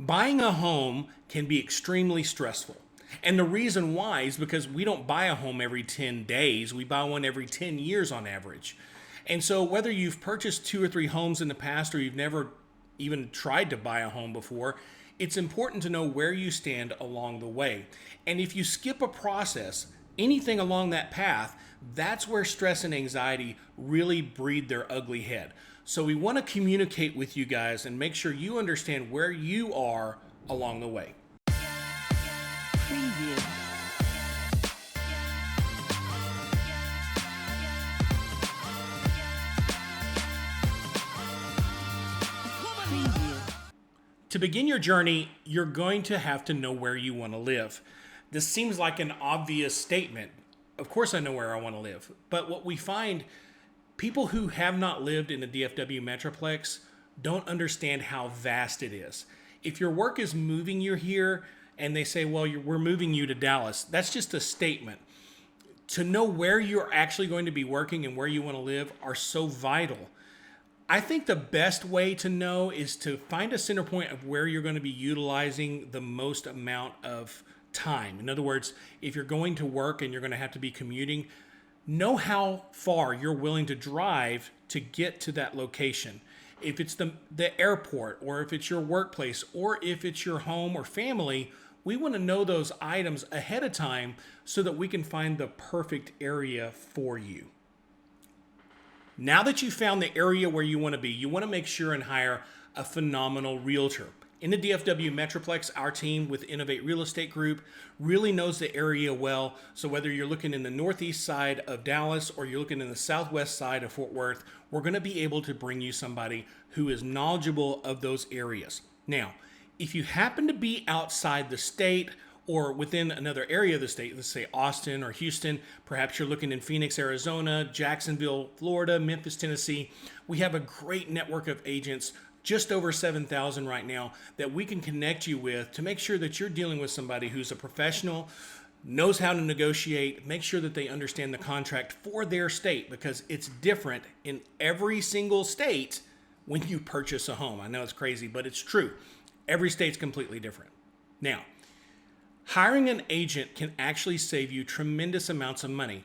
Buying a home can be extremely stressful. And the reason why is because we don't buy a home every 10 days, we buy one every 10 years on average. And so, whether you've purchased 2 or 3 homes in the past or you've never even tried to buy a home before, it's important to know where you stand along the way. And if you skip a process, anything along that path, that's where stress and anxiety really breed their ugly head. So we want to communicate with you guys and make sure you understand where you are along the way. Preview. To begin your journey, you're going to have to know where you want to live. This seems like an obvious statement. Of course I know where I want to live. But what we find, people who have not lived in the DFW Metroplex don't understand how vast it is. If your work is moving you here and they say, well, we're moving you to Dallas, that's just a statement. To know where you're actually going to be working and where you want to live are so vital. I think the best way to know is to find a center point of where you're going to be utilizing the most amount of time. In other words, if you're going to work and you're going to have to be commuting, know how far you're willing to drive to get to that location. If it's the airport, or if it's your workplace, or if it's your home or family, we want to know those items ahead of time so that we can find the perfect area for you. Now that you've found the area where you want to be, you want to make sure and hire a phenomenal realtor. In the DFW Metroplex, our team with Innovate Real Estate Group really knows the area well. So whether you're looking in the northeast side of Dallas or you're looking in the southwest side of Fort Worth, we're going to be able to bring you somebody who is knowledgeable of those areas. Now, if you happen to be outside the state or within another area of the state, let's say Austin or Houston, perhaps you're looking in Phoenix, Arizona, Jacksonville, Florida, Memphis, Tennessee, we have a great network of agents, just over 7,000 right now, that we can connect you with to make sure that you're dealing with somebody who's a professional, knows how to negotiate, make sure that they understand the contract for their state, because it's different in every single state when you purchase a home. I know it's crazy, but it's true. Every state's completely different. Now, hiring an agent can actually save you tremendous amounts of money.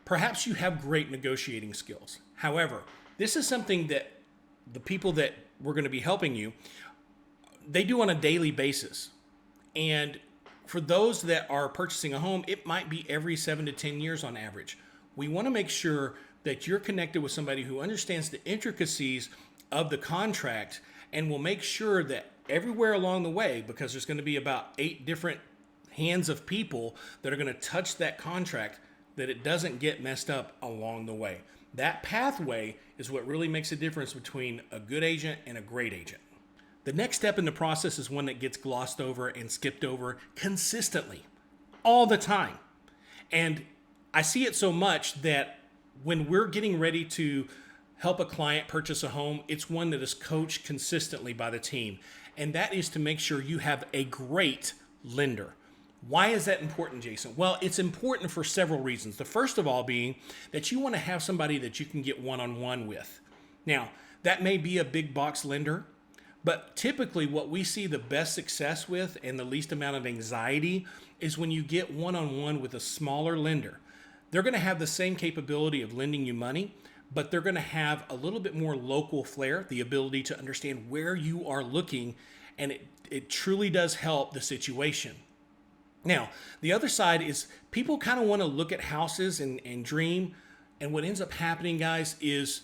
Perhaps you have great negotiating skills. However, this is something that the people that we're going to be helping you, they do on a daily basis. And for those that are purchasing a home, it might be every 7 to 10 years on average. We want to make sure that you're connected with somebody who understands the intricacies of the contract and will make sure that everywhere along the way, because there's going to be about 8 different hands of people that are going to touch that contract, that it doesn't get messed up along the way. That pathway is what really makes a difference between a good agent and a great agent. The next step in the process is one that gets glossed over and skipped over consistently, all the time. And I see it so much that when we're getting ready to help a client purchase a home, it's one that is coached consistently by the team. And that is to make sure you have a great lender. Why is that important, Jason? Well, it's important for several reasons. The first of all being that you want to have somebody that you can get one-on-one with. Now, that may be a big box lender, but typically what we see the best success with and the least amount of anxiety is when you get one-on-one with a smaller lender. They're going to have the same capability of lending you money, but they're going to have a little bit more local flair, the ability to understand where you are looking, and it truly does help the situation. Now, the other side is people kind of want to look at houses and dream. And what ends up happening, guys, is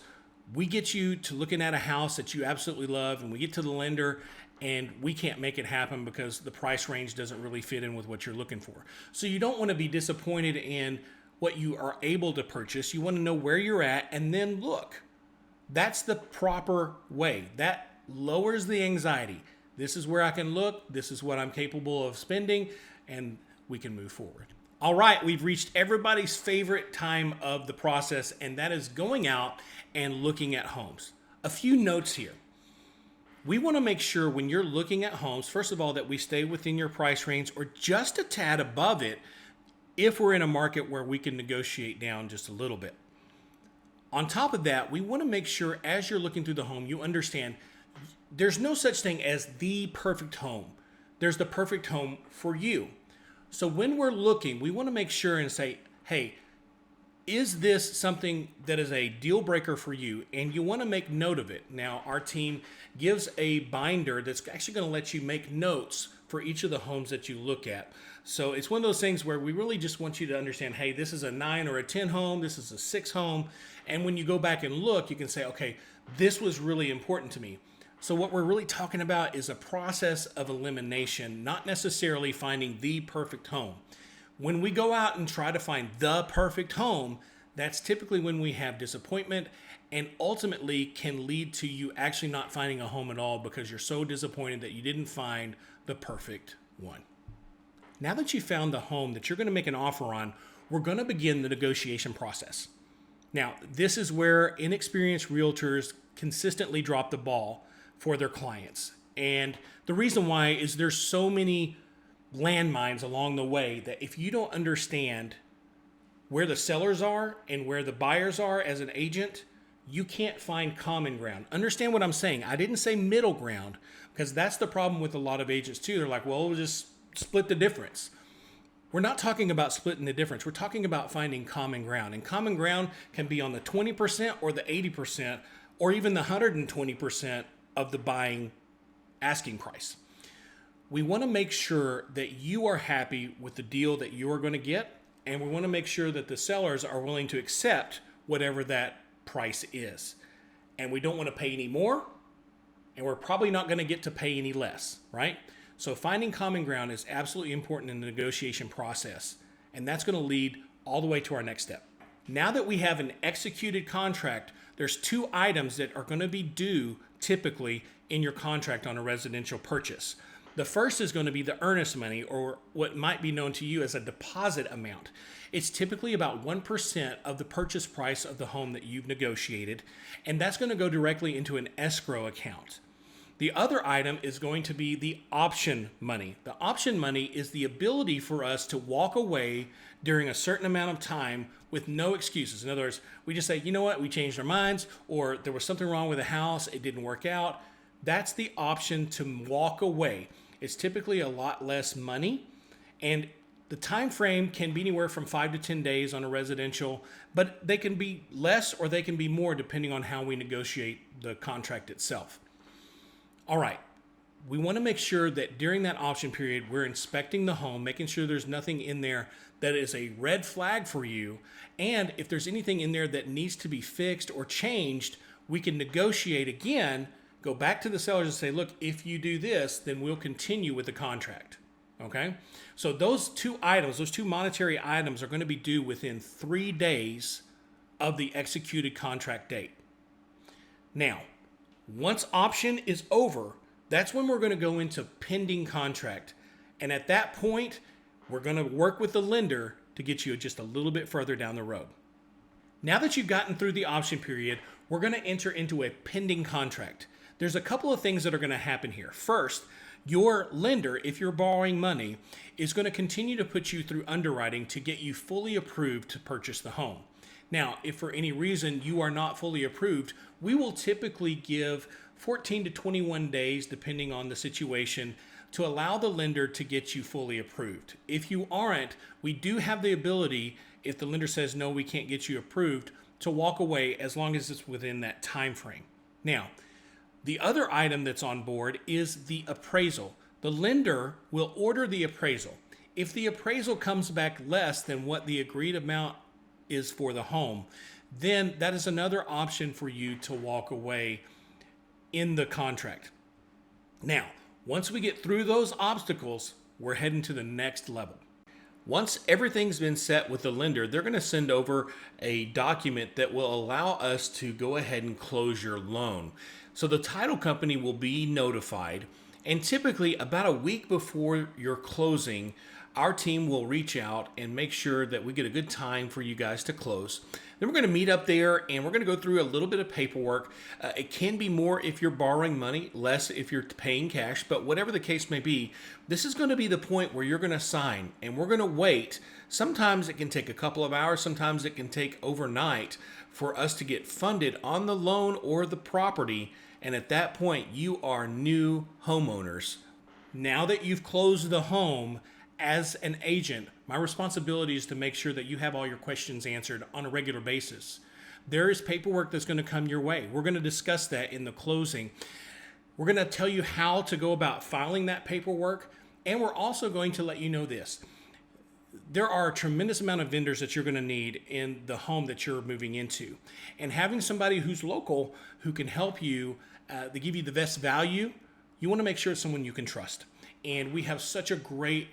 we get you to looking at a house that you absolutely love, and we get to the lender and we can't make it happen because the price range doesn't really fit in with what you're looking for. So you don't want to be disappointed in what you are able to purchase. You want to know where you're at and then look. That's the proper way. That lowers the anxiety. This is where I can look. This is what I'm capable of spending. And we can move forward. All right, we've reached everybody's favorite time of the process, and that is going out and looking at homes. A few notes here. We want to make sure when you're looking at homes, first of all, that we stay within your price range or just a tad above it if we're in a market where we can negotiate down just a little bit. On top of that, we want to make sure as you're looking through the home, you understand there's no such thing as the perfect home. There's the perfect home for you. So when we're looking, we want to make sure and say, hey, is this something that is a deal breaker for you? And you want to make note of it. Now, our team gives a binder that's actually going to let you make notes for each of the homes that you look at. So it's one of those things where we really just want you to understand, hey, this is a 9 or a 10 home, this is a 6 home. And when you go back and look, you can say, okay, this was really important to me. So what we're really talking about is a process of elimination, not necessarily finding the perfect home. When we go out and try to find the perfect home, that's typically when we have disappointment and ultimately can lead to you actually not finding a home at all because you're so disappointed that you didn't find the perfect one. Now that you found the home that you're going to make an offer on, we're going to begin the negotiation process. Now, this is where inexperienced realtors consistently drop the ball for their clients. And the reason why is there's so many landmines along the way that if you don't understand where the sellers are and where the buyers are as an agent, you can't find common ground. Understand what I'm saying. I didn't say middle ground because that's the problem with a lot of agents too. They're like, well, we'll just split the difference. We're not talking about splitting the difference. We're talking about finding common ground. And common ground can be on the 20% or the 80% or even the 120% of the buying asking price. We want to make sure that you are happy with the deal that you are going to get, and we want to make sure that the sellers are willing to accept whatever that price is. And we don't want to pay any more, and we're probably not going to get to pay any less, right? So finding common ground is absolutely important in the negotiation process, and that's going to lead all the way to our next step. Now that we have an executed contract, there's 2 items that are going to be due typically in your contract on a residential purchase. The first is going to be the earnest money, or what might be known to you as a deposit amount. It's typically about 1% of the purchase price of the home that you've negotiated, and that's going to go directly into an escrow account. The other item is going to be the option money. The option money is the ability for us to walk away during a certain amount of time with no excuses. In other words, we just say, you know what, we changed our minds, or there was something wrong with the house, it didn't work out. That's the option to walk away. It's typically a lot less money, and the time frame can be anywhere from 5 to 10 days on a residential, but they can be less or they can be more depending on how we negotiate the contract itself. All right, we want to make sure that during that option period, we're inspecting the home, making sure there's nothing in there that is a red flag for you. And if there's anything in there that needs to be fixed or changed, we can negotiate again, go back to the sellers and say, look, if you do this, then we'll continue with the contract. Okay? So those 2 items, those 2 monetary items are going to be due within 3 days of the executed contract date. Now, once option is over, that's when we're going to go into pending contract. And at that point, we're going to work with the lender to get you just a little bit further down the road. Now that you've gotten through the option period, we're going to enter into a pending contract. There's a couple of things that are going to happen here. First, your lender, if you're borrowing money, is going to continue to put you through underwriting to get you fully approved to purchase the home. Now, if for any reason you are not fully approved, we will typically give 14 to 21 days, depending on the situation, to allow the lender to get you fully approved. If you aren't, we do have the ability, if the lender says, no, we can't get you approved, to walk away as long as it's within that time frame. Now, the other item that's on board is the appraisal. The lender will order the appraisal. If the appraisal comes back less than what the agreed amount is for the home, then that is another option for you to walk away in the contract. Now, once we get through those obstacles, we're heading to the next level. Once everything's been set with the lender, they're going to send over a document that will allow us to go ahead and close your loan. So the title company will be notified, and typically about a week before your closing, our team will reach out and make sure that we get a good time for you guys to close. Then we're going to meet up there and we're going to go through a little bit of paperwork. It can be more if you're borrowing money, less if you're paying cash, but whatever the case may be, this is going to be the point where you're going to sign and we're going to wait. Sometimes it can take a couple of hours, sometimes it can take overnight for us to get funded on the loan or the property, And at that point, you are new homeowners. Now that you've closed the home, as an agent, my responsibility is to make sure that you have all your questions answered on a regular basis. There is paperwork that's going to come your way. We're going to discuss that in the closing. We're going to tell you how to go about filing that paperwork. And we're also going to let you know this. There are a tremendous amount of vendors that you're going to need in the home that you're moving into. And having somebody who's local who can help you, to give you the best value, you want to make sure it's someone you can trust. And we have such a great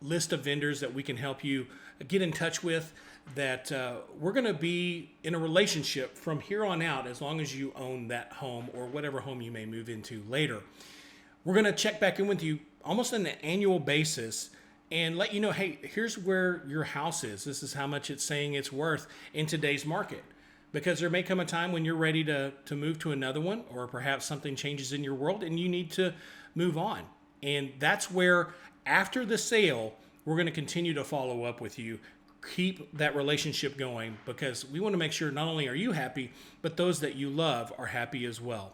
list of vendors that we can help you get in touch with, that we're going to be in a relationship from here on out as long as you own that home or whatever home you may move into later. We're going to check back in with you almost on an annual basis and let you know, hey, here's where your house is. This is how much it's saying it's worth in today's market. Because there may come a time when you're ready to move to another one, or perhaps something changes in your world and you need to move on. And that's where, after the sale, we're going to continue to follow up with you. Keep that relationship going, because we want to make sure not only are you happy, but those that you love are happy as well.